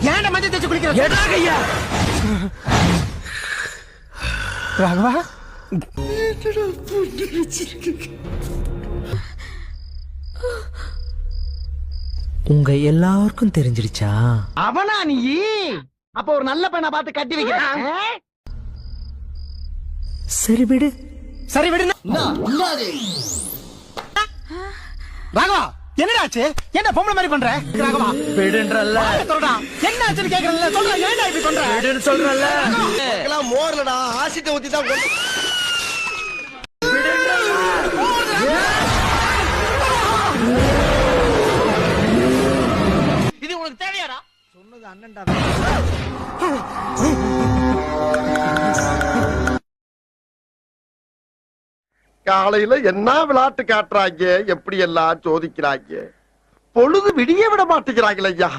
ஏன்டா மஞ்சள் தேச்சு குளிக்கிற? எடா கையா. ராகவா உங்க எல்லாருக்கும் தெரிஞ்சிருச்சா? அவனா நீ? அப்ப ஒரு நல்ல பையனை பார்த்து கட்டி வைக்கிறான். சரி விடு. சரி விடு. ராகவா என்னடா ஆச்சு? என்ன பொம்பளை மாதிரி பண்ற? ராகவா விடுன்றல்ல. சொல்றா என்ன ஆச்சுன்னு கேக்குறல்ல. சொல்றா ஏன்டா இப்படி பண்ற? விடுன்னு சொல்றல்ல. எல்லாம் மோர்லடா ஆசிட்ட ஊத்தி தான் கொண்டு. இது உனக்கு தேவையாடா? சொன்னது அண்ணன்டா. காலையில என்ன விளையாட்டு காட்டுறாங்க, எப்படி எல்லாம் சோதிக்கிறாங்க. பொழுது விடிய விட மாட்டேங்கிறாங்களே ஐயா.